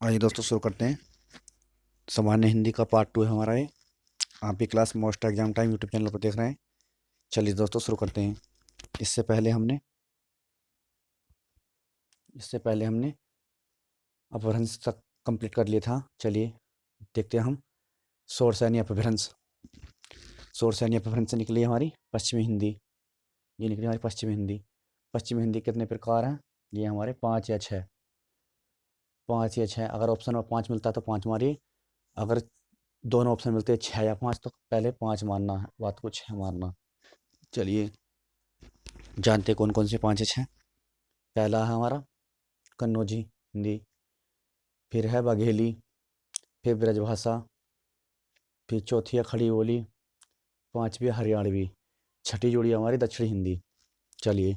आइए दोस्तों शुरू करते हैं। सामान्य हिंदी का पार्ट 2 है हमारा ये। आप भी class most exam time YouTube channel पर देख रहे हैं। चलिए दोस्तों शुरू करते हैं। इससे पहले हमने इससे पहले हमने अपभ्रंश तक कंप्लीट कर लिया था। चलिए देखते हैं हम शोर सैनी अपभ्रंश। शोर सैनी अपभ्रंश से निकली हमारी पश्चिमी हिंदी। ये निकली हमारी पश्चिमी हिंदी। पश्चिमी हिंदी कितने प्रकार हैं? ये हमारे 5 या 6। 5 या 6, अगर ऑप्शन में 5 मिलता है तो 5 मारिए। अगर दोनों ऑप्शन मिलते हैं 6 या 5 तो पहले 5 मारना है, बात को 6 मारना। चलिए जानते कौन कौन से 5 या 6। पहला है हमारा कन्नौजी हिंदी, फिर है बघेली, फिर ब्रजभाषा, फिर चौथी है खड़ी बोली, पांचवी है हरियाणवी, छठी जोड़ी हमारी दक्षिणी हिंदी। चलिए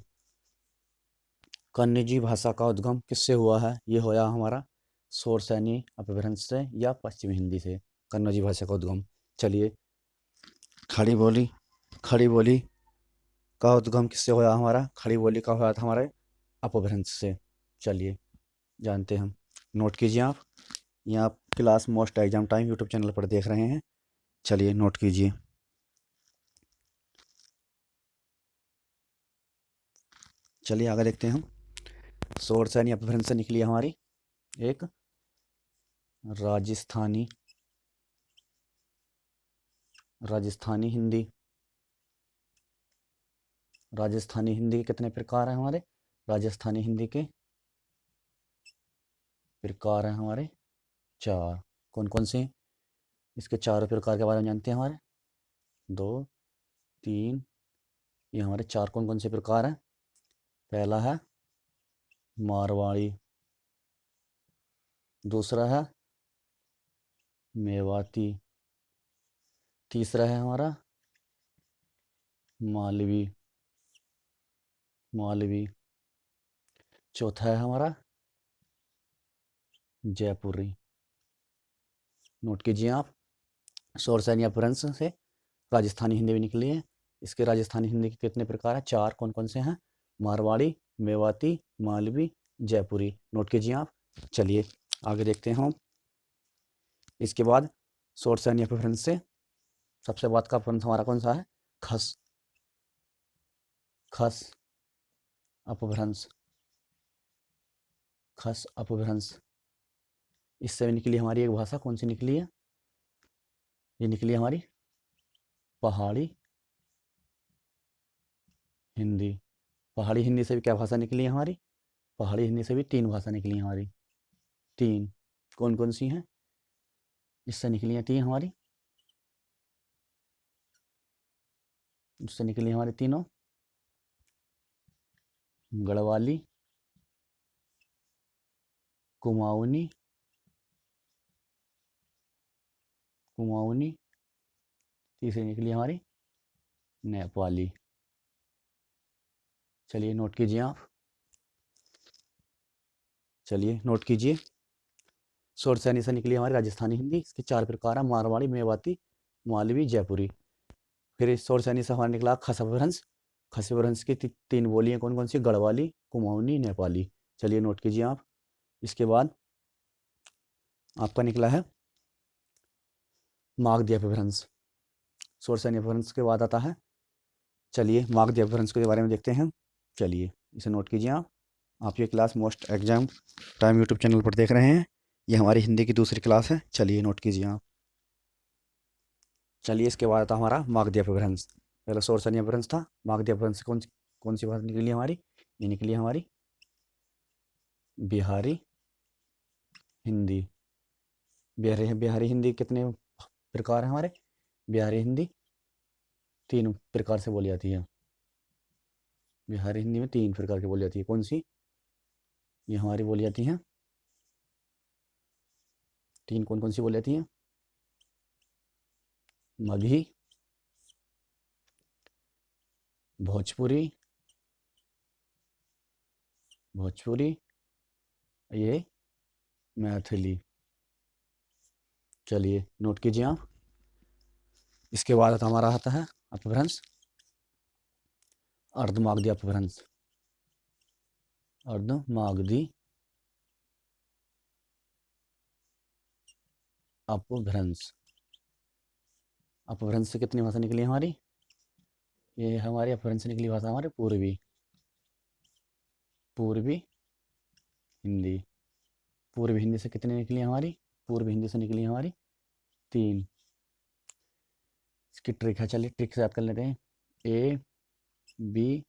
कन्नौजी भाषा का उद्गम किससे हुआ है? ये होया हमारा शोर सैनी अपभ्रंश से या पश्चिमी हिंदी से कन्नौजी भाषा का उद्गम। चलिए खड़ी बोली। खड़ी बोली का उद्गम किससे होया? हमारा खड़ी बोली का हुआ था हमारे अपभ्रंश से। चलिए जानते हैं हम। नोट कीजिए आप। ये आप class most exam time YouTube channel पर देख रहे हैं। चलिए नोट कीजिए। चलिए आगे देखते हैं हम। शोर सैनी अपभ्रंश से निकली हमारी एक राजस्थानी राजस्थानी हिंदी। राजस्थानी हिंदी के कितने प्रकार हैं हमारे? राजस्थानी हिंदी के प्रकार हैं हमारे 4। कौन कौन से? इसके चारों प्रकार के बारे में जानते हैं हमारे। 2, 3, ये हमारे 4 कौन कौन से प्रकार हैं? पहला है मारवाड़ी, दूसरा है मेवाती, तीसरा है हमारा मालवी मालवी, चौथा है हमारा जयपुरी। नोट कीजिए आप। शोर सैनी अपभ्रंश से राजस्थानी हिंदी भी निकली है। इसके राजस्थानी हिंदी के कितने प्रकार हैं? 4। कौन कौन से हैं? मारवाड़ी, मेवाती, मालवी, जयपुरी। नोट कीजिए आप। चलिए आगे देखते हैं हम। इसके बाद शोर सैनी अपभ्रंश से सबसे बाद का अपभ्रंश हमारा कौन सा है? खस। खस अपभ्रंश। खस अपभ्रंश। इससे भी निकली हमारी एक भाषा। कौन सी निकली है? ये निकली हमारी पहाड़ी हिंदी। पहाड़ी हिंदी से भी क्या भाषा निकली है हमारी? पहाड़ी हिंदी से भी 3 भाषा निकली हैं हमारी। 3 कौन कौन सी हैं? इससे निकली हैं 3 हमारी। इससे निकली हमारी तीनों गढ़वाली, कुमाऊनी, कुमाऊनी, तीसरी निकली हमारी नेपाली। चलिए नोट कीजिए आप। चलिए नोट कीजिए। शोर सैनी से निकली हमारी राजस्थानी हिंदी। इसके 4 प्रकार हैं मारवाड़ी, मेवाती, मालवी, जयपुरी। फिर इस शोर सैनी से हमारा निकला खस अपभ्रंश। खस अपभ्रंश की 3 बोलियां कौन कौन सी? गढ़वाली, कुमाऊनी, नेपाली। चलिए नोट कीजिए आप। इसके बाद आपका निकला है मागधी अपभ्रंश। शोर सैनी अपभ्रंश के बाद आता है। चलिए मागधी अपभ्रंश के बारे में देखते हैं। चलिए इसे नोट कीजिए आप। आप ये class most exam time YouTube channel पर देख रहे हैं। ये हमारी हिंदी की दूसरी क्लास है। चलिए नोट कीजिए आप। चलिए इसके बाद आता हमारा मागधी अपभ्रंश। पहला शोर सैनी अपभ्रंश था। मागधी अपभ्रंश कौन सी भाषा निकली हमारी? ये निकली हमारी बिहारी हिंदी। बिहारी हिंदी कितने प्रकार हैं हमारे? बिहारी हिंदी 3 प्रकार से बोली जाती है। बिहारी हिंदी में 3 प्रकार की बोली जाती है। कौन सी? ये हमारी बोली जाती हैं 3। कौन कौन सी बोली जाती हैं? मगही, भोजपुरी, भोजपुरी, ये मैथिली। चलिए नोट कीजिए आप। इसके बाद हमारा आता है अपभ्रंश अर्धमागधी अपभ्रंश। अर्धमागधी अपभ्रंश। अपभ्रंश से कितनी भाषा निकली हमारी? ये हमारी अपभ्रंश से निकली भाषा हमारी पूर्वी। पूर्वी हिंदी। पूर्वी हिंदी से कितनी निकली हमारी? पूर्वी हिंदी से निकली हमारी 3। इसकी ट्रिक है, चलिए ट्रिक से याद कर लेते हैं। A B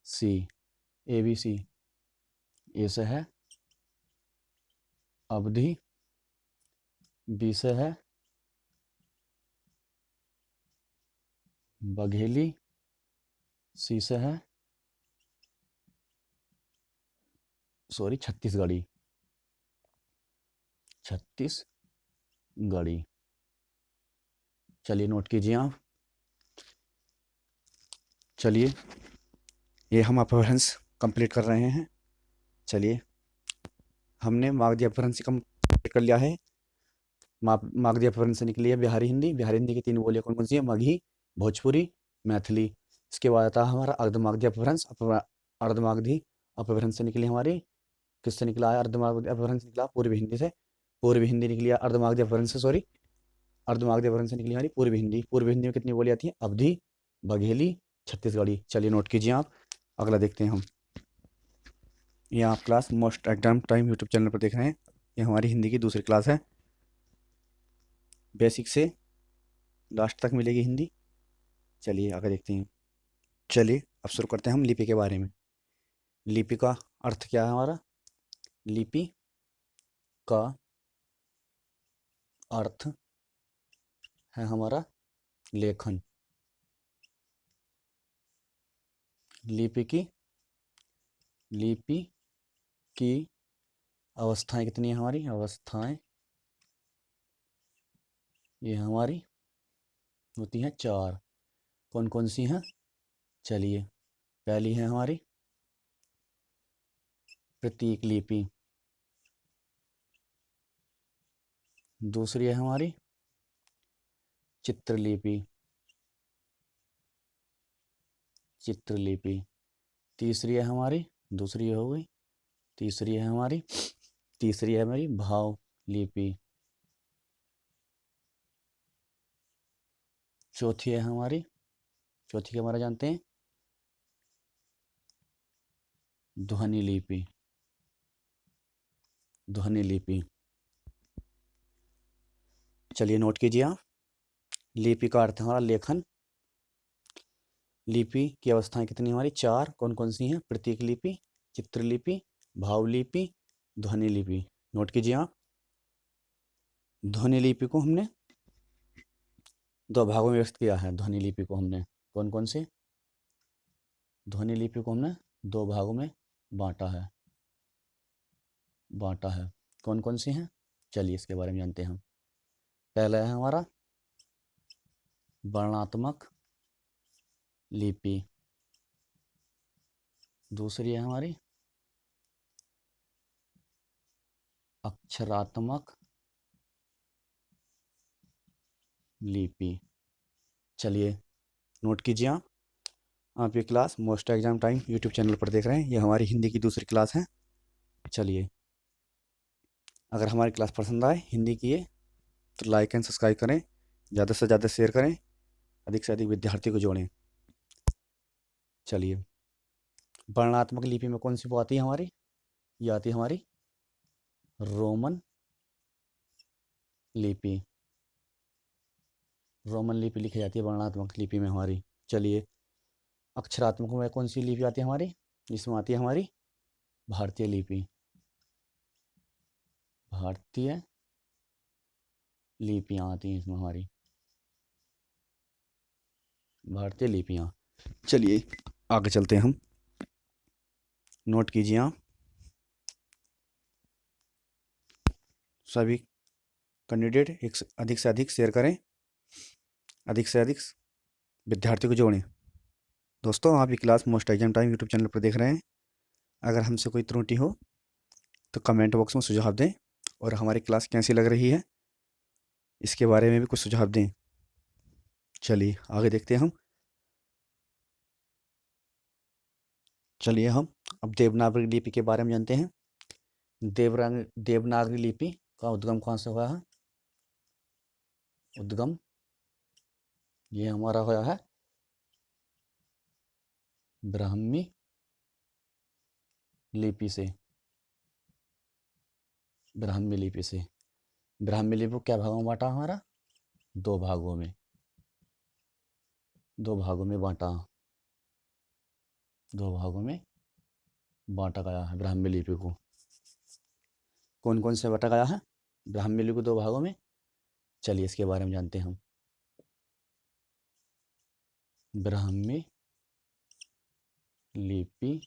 C. A B C. ए से है अवधि, बी से है बघेली, सी से है छत्तीसगढ़ी। छत्तीसगढ़ी। चलिए नोट कीजिए आप। चलिए ये हम अपभ्रंश कंप्लीट कर रहे हैं। चलिए हमने मागधी अपभ्रंश से कंप्लीट कर लिया है। मागधी अपभ्रंश से निकली है बिहारी हिंदी। बिहारी हिंदी की 3 बोलियां कौन कौन सी है? मगही, भोजपुरी, मैथिली। इसके बाद आता है हमारा अर्धमागधी अपभ्रंश। अर्धमागधी अपभ्रंश से निकली हमारी, किससे निकला है? अर्धमागधी अपभ्रंश निकला पूर्वी हिंदी से। पूर्वी हिंदी निकली है अर्धमागधी अपभ्रंश से, सॉरी, अर्धमागधी अपभ्रंश से निकली हमारी पूर्वी हिंदी। पूर्वी हिंदी में कितनी बोली आती है? अवधी, बघेली, छत्तीसगढ़ी। चलिए नोट कीजिए आप। अगला देखते हैं हम। ये आप class most exam time YouTube channel पर देख रहे हैं। ये हमारी हिंदी की दूसरी क्लास है। बेसिक से लास्ट तक मिलेगी हिंदी। चलिए आगे देखते हैं। चलिए अब शुरू करते हैं हम लिपि के बारे में। लिपि का अर्थ क्या है हमारा? लिपि का अर्थ है हमारा लेखन। लिपि की अवस्थाएं कितनी है हमारी? अवस्थाएं ये हमारी होती हैं 4। कौन कौन सी हैं? चलिए पहली है हमारी प्रतीक लिपि। दूसरी है हमारी चित्रलिपि। चित्रलिपि। तीसरी है हमारी, दूसरी हो गई, तीसरी है हमारी भाव लिपि। चौथी है हमारी, चौथी के हमारा जानते हैं, ध्वनि लिपि। ध्वनि लिपि। चलिए नोट कीजिए आप। लिपि का अर्थ हमारा लेखन। लिपि की अवस्थाएं कितनी हमारी? 4। कौन कौन सी हैं? प्रतीक लिपि, चित्रलिपि, भाव लिपि, ध्वनि लिपि। नोट कीजिए आप। ध्वनि लिपि को हमने 2 भागों में व्यक्त किया है। ध्वनि लिपि को हमने कौन कौन से? ध्वनि लिपि को हमने 2 भागों में बांटा है। कौन कौन सी हैं? चलिए इसके बारे में जानते हैं हम। पहला है हमारा वर्णात्मक लिपि। दूसरी है हमारी अक्षरात्मक लिपि। चलिए नोट कीजिए आप ये class most exam time YouTube channel पर देख रहे हैं। ये हमारी हिंदी की दूसरी क्लास है। चलिए अगर हमारी क्लास पसंद आए हिंदी की ये, तो लाइक एंड सब्सक्राइब करें, ज़्यादा से ज़्यादा शेयर करें, अधिक से अधिक विद्यार्थी को जोड़ें। चलिए वर्णात्मक लिपि में कौन सी वो आती है हमारी? ये आती है हमारी रोमन लिपि। रोमन लिपि लिखी जाती है वर्णात्मक लिपि में हमारी। चलिए अक्षरात्मक में कौन सी लिपि आती है हमारी? जिसमें आती है हमारी भारतीय लिपि। भारतीय लिपियाँ आती हैं इसमें हमारी, भारतीय लिपियाँ। चलिए आगे चलते हैं हम। नोट कीजिए आप। सभी कैंडिडेट अधिक से अधिक शेयर करें, अधिक से अधिक विद्यार्थी को जोड़ें। दोस्तों आप ये class most exam time YouTube channel पर देख रहे हैं। अगर हमसे कोई त्रुटि हो तो कमेंट बॉक्स में सुझाव दें, और हमारी क्लास कैसी लग रही है इसके बारे में भी कुछ सुझाव दें। चलिए आगे देखते हैं हम। चलिए हम अब देवनागरी लिपि के बारे में जानते हैं। देवनागरी लिपि का उद्गम कहाँ से हुआ है? उद्गम ये हमारा होया है ब्राह्मी लिपि से। ब्राह्मी लिपि से। ब्राह्मी लिपि को क्या भागों में बांटा हमारा? दो भागों में। दो भागों में बांटा। दो भागों में बांटा गया है ब्राह्मी लिपि को। कौन कौन से बांटा गया है ब्राह्मी लिपि को दो भागों में? चलिए इसके बारे में जानते हैं हम। ब्राह्मी लिपि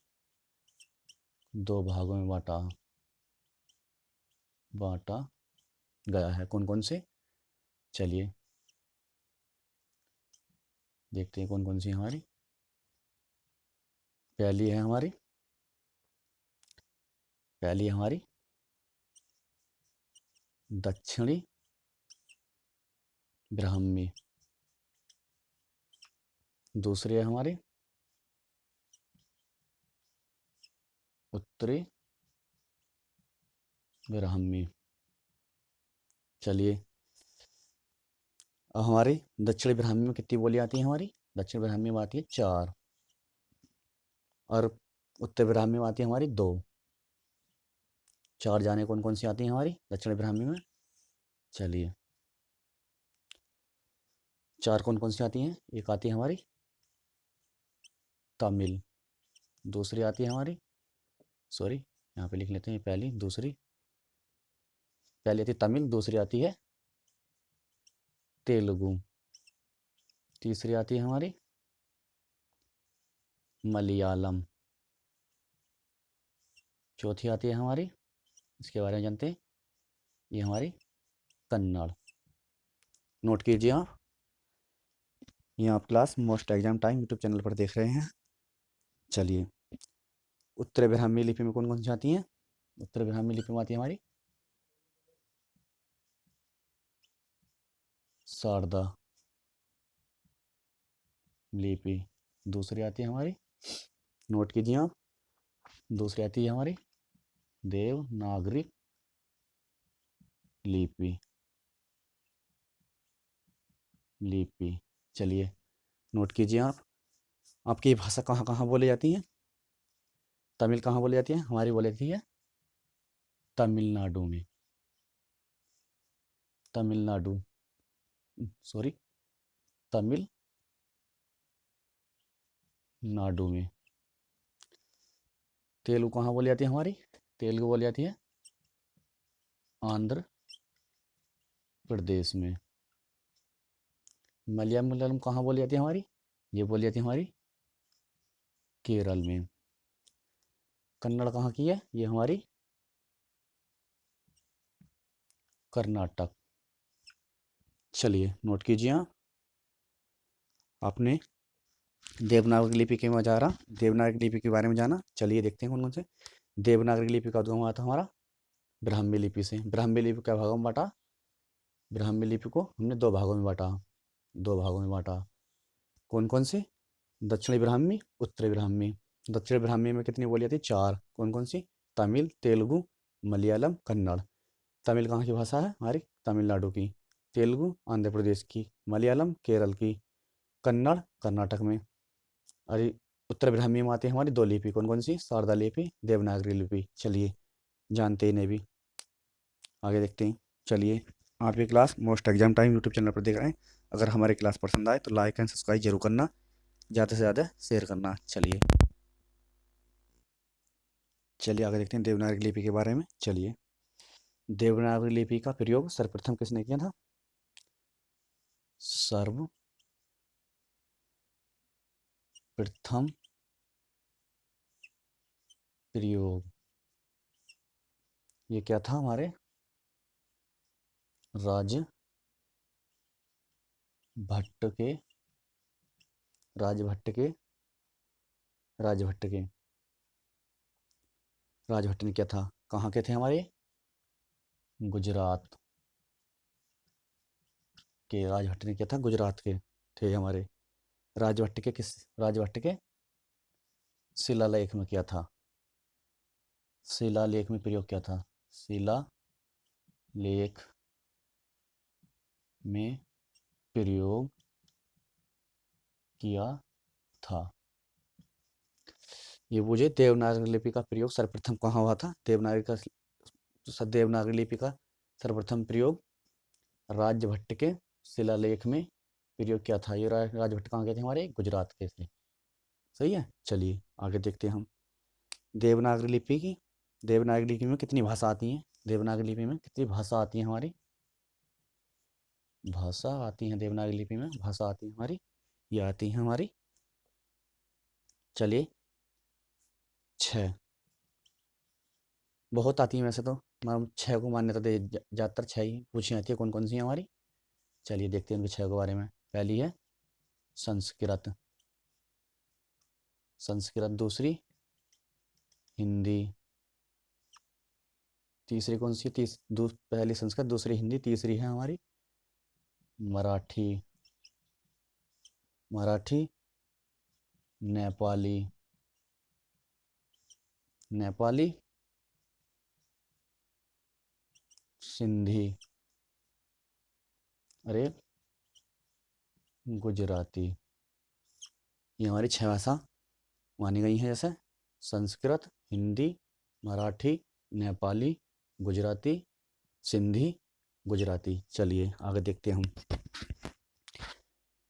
दो भागों में बांटा बांटा गया है। कौन कौन से? चलिए देखते हैं कौन कौन सी हमारी। पहली है हमारी दक्षिणी ब्राह्मी। दूसरी है हमारी उत्तरी ब्राह्मी। चलिए अब हमारी दक्षिणी ब्राह्मी में कितनी बोली आती है? हमारी दक्षिण ब्राह्मी में आती है 4 और उत्तर ब्राह्मी में आती है हमारी 2। 4 जाने कौन कौन सी आती हैं हमारी दक्षिण ब्राह्मी में? चलिए 4 कौन कौन सी आती हैं? एक आती है हमारी तमिल। दूसरी आती है हमारी सॉरी यहाँ पे लिख लेते हैं पहली दूसरी। पहली आती है तमिल, दूसरी आती है तेलुगु, तीसरी आती है हमारी मलयालम, चौथी आती है हमारी, इसके बारे में जानते हैं, ये हमारी कन्नड़। नोट कीजिए आप। ये आप class most exam time YouTube channel पर देख रहे हैं। चलिए उत्तर ब्राह्मी लिपि में कौन कौन सी आती हैं? उत्तर ब्राह्मी लिपि में आती है हमारी शारदा लिपि। दूसरी आती है हमारी, नोट कीजिए आप, दूसरी आती है हमारी देवनागरी लिपि। चलिए नोट कीजिए आप। आपकी ये भाषा कहाँ कहाँ बोली जाती है? तमिल कहाँ बोली जाती है? हमारी बोली जाती है तमिलनाडु में। तमिलनाडु सॉरी तमिलनाडु में। तेलुगु कहाँ बोली जाती है हमारी? तेलुगु बोली जाती है आंध्र प्रदेश में। मलयालम कहाँ बोली जाती है हमारी? ये बोली जाती है हमारी केरल में। कन्नड़ कहाँ की है? ये हमारी कर्नाटक। चलिए नोट कीजिए आप। आपने देवनागरी लिपि के में जा रहा देवनागरी लिपि के बारे में जाना। चलिए देखते हैं कौन कौन से। देवनागरी लिपि का उद्गम हुआ था हमारा ब्राह्मी लिपि से। ब्राह्मी लिपि को क्या भागों में बांटा? ब्राह्मी लिपि को हमने दो भागों में बांटा। दो भागों में बांटा। कौन कौन से? दक्षिणी ब्राह्मी, उत्तरी ब्राह्मी। दक्षिण ब्राह्मी में कितनी बोली जाती? 4। कौन कौन सी? तमिल, तेलुगु, मलयालम, कन्नड़। तमिल कहाँ की भाषा है? हमारी तमिलनाडु की। तेलुगु आंध्र प्रदेश की। मलयालम केरल की। कन्नड़ कर्नाटक में। और उत्तर ब्राह्मी में आती है हमारी 2 लिपि। कौन कौन सी? शारदा लिपि, देवनागरी लिपि। चलिए जानते ही नहीं भी, आगे देखते हैं। चलिए आप ये class most exam time YouTube channel पर देख रहे हैं। अगर हमारी क्लास पसंद आए तो लाइक एंड सब्सक्राइब जरूर करना, ज़्यादा से ज़्यादा शेयर करना। चलिए आगे देखते हैं देवनागरी लिपि के बारे में। चलिए देवनागरी लिपि का प्रयोग सर्वप्रथम किसने किया था? सर्वप्रथम प्रयोग ये क्या था? हमारे राजभट्ट के राजभट्ट के राजभट्ट के राजभट्ट ने क्या था? कहाँ के थे हमारे? गुजरात के। राजभट्ट ने क्या था? गुजरात के थे हमारे। राजभट्ट के शिलालेख में क्या था? शिलालेख में प्रयोग क्या था? शिलालेख में प्रयोग किया था। ये पूछे देवनागरी लिपि का प्रयोग सर्वप्रथम कहाँ हुआ था। देवनागरी लिपि का सर्वप्रथम प्रयोग राजभट्ट के शिलालेख में प्रयोग किया था। ये राजभट्ट कहाँ के थे हमारे, गुजरात के थे। सही है। चलिए आगे देखते हैं हम देवनागरी लिपि की। देवनागरी लिपि में कितनी भाषा आती हैं, देवनागरी लिपि में कितनी भाषा आती है हमारी, भाषा आती है देवनागरी लिपि में, भाषा आती है हमारी, ये आती है हमारी, चलिए 6। बहुत आती है वैसे तो, हम 6 को मान्यता दे, ज़्यादातर 6 ही पूछी जाती है। कौन कौन सी है हमारी, चलिए देखते हैं उनके 6 के बारे में। पहली है संस्कृत, संस्कृत। दूसरी हिंदी। तीसरी कौन सी, पहली संस्कृत, दूसरी हिंदी, तीसरी है हमारी मराठी, मराठी, नेपाली, नेपाली, सिंधी, अरे गुजराती। ये हमारी 6 भाषा मानी गई हैं, जैसे संस्कृत, हिंदी, मराठी, नेपाली, गुजराती, सिंधी, गुजराती। चलिए आगे देखते हैं हम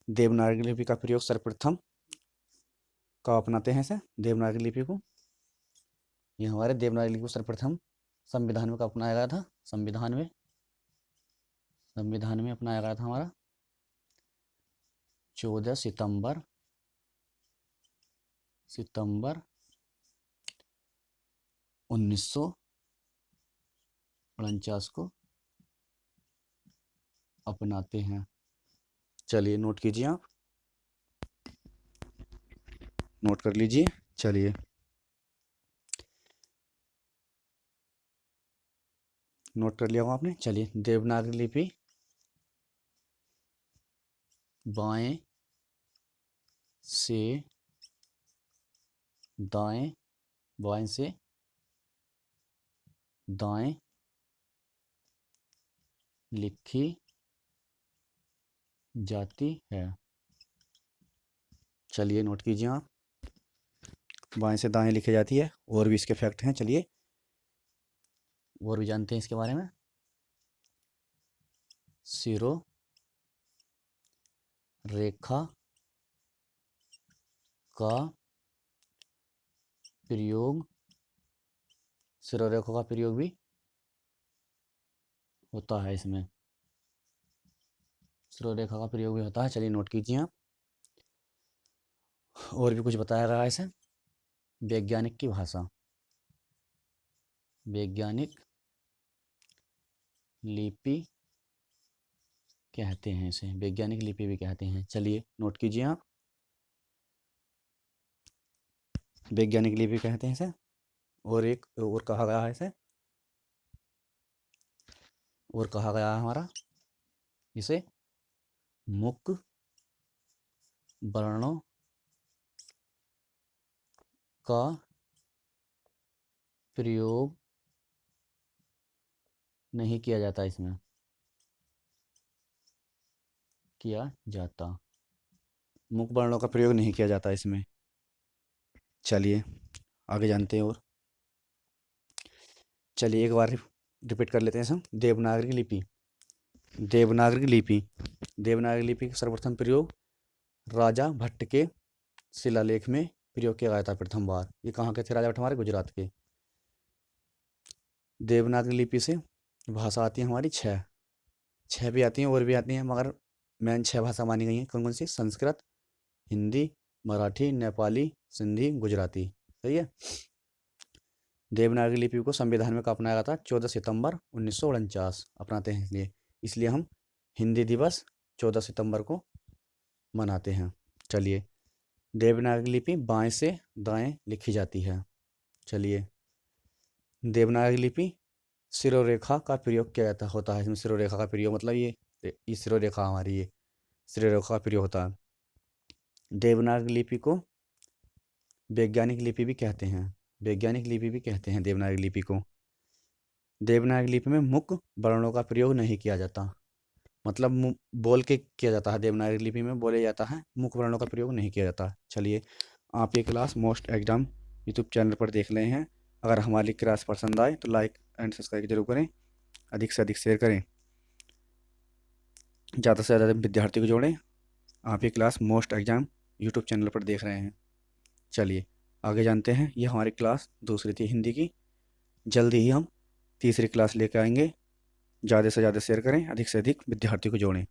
देवनागरी लिपि का प्रयोग सर्वप्रथम कब अपनाते हैं इसे, देवनागरी लिपि को। ये हमारे देवनागरी लिपि को सर्वप्रथम संविधान में कब अपनाया गया था, संविधान में, संविधान में अपनाया गया था हमारा 14 सितंबर 1949 को अपनाते हैं। चलिए नोट कीजिए, आप नोट कर लीजिए। चलिए नोट कर लिया होगा आपने। चलिए देवनागरी लिपि बाएं से दाएं, बाएं से दाएं लिखी जाती है। चलिए नोट कीजिए आप, बाएं से दाएं लिखी जाती है। और भी इसके फैक्ट हैं, चलिए और भी जानते हैं इसके बारे में। सिरो रेखा का प्रयोग, सिरोरेखा का प्रयोग भी होता है इसमें, सिरोरेखा का प्रयोग भी होता है। चलिए नोट कीजिए आप। और भी कुछ बताया गया है इसे, वैज्ञानिक की भाषा, वैज्ञानिक लिपि कहते हैं इसे, वैज्ञानिक लिपि भी कहते हैं। चलिए नोट कीजिए आप, वैज्ञानिक लिपि कहते हैं इसे। और एक और कहा गया है इसे, और कहा गया है हमारा इसे मुख्य वर्णों का प्रयोग नहीं किया जाता, इसमें किया जाता, मुख्य वर्णों का प्रयोग नहीं किया जाता इसमें। चलिए आगे जानते हैं। और चलिए एक बार रिपीट कर लेते हैं हम। देवनागरी लिपि, देवनागरी लिपि, देवनागरी लिपि का सर्वप्रथम प्रयोग राजा भट्ट के शिलालेख में प्रयोग किया गया था प्रथम बार। ये कहाँ के थे राजा भट्ट, हमारे गुजरात के। देवनागरी लिपि से भाषा आती है हमारी 6, 6 भी आती हैं और भी आती हैं, मगर मेन 6 भाषा मानी गई हैं। कौन कौन सी, संस्कृत, हिंदी, मराठी, नेपाली, सिंधी, गुजराती। सही है। देवनागरी लिपि को संविधान में कब अपनाया गया था, 14 सितंबर 1949 अपनाते हैं। इसलिए इसलिए हम हिंदी दिवस 14 सितंबर को मनाते हैं। चलिए देवनागरी लिपि बाएं से दाएं लिखी जाती है। चलिए देवनागरी लिपि सिरोरेखा का प्रयोग किया जाता होता है इसमें। सिरोरेखा का प्रयोग मतलब ये सिरोरेखा हमारी, ये सिरोरेखा का प्रयोग होता है। देवनागरी लिपि को वैज्ञानिक लिपि भी कहते हैं, वैज्ञानिक लिपि भी कहते हैं देवनागरी लिपि को। देवनागरी लिपि में मुख्य वर्णों का प्रयोग नहीं किया जाता, मतलब बोल के किया जाता है, देवनागरी लिपि में बोले जाता है, मुख्य वर्णों का प्रयोग नहीं किया जाता। चलिए, आप ये class most exam YouTube channel पर देख रहे हैं। अगर हमारी क्लास पसंद आए तो लाइक एंड सब्सक्राइब जरूर करें, अधिक से अधिक शेयर करें, ज़्यादा से ज़्यादा विद्यार्थी को जोड़ें। आप ये class most exam YouTube channel पर देख रहे हैं। चलिए आगे जानते हैं। ये हमारी क्लास दूसरी थी हिंदी की। जल्दी ही हम तीसरी क्लास लेकर आएंगे। ज़्यादा से ज़्यादा शेयर करें, अधिक से अधिक विद्यार्थी को जोड़ें।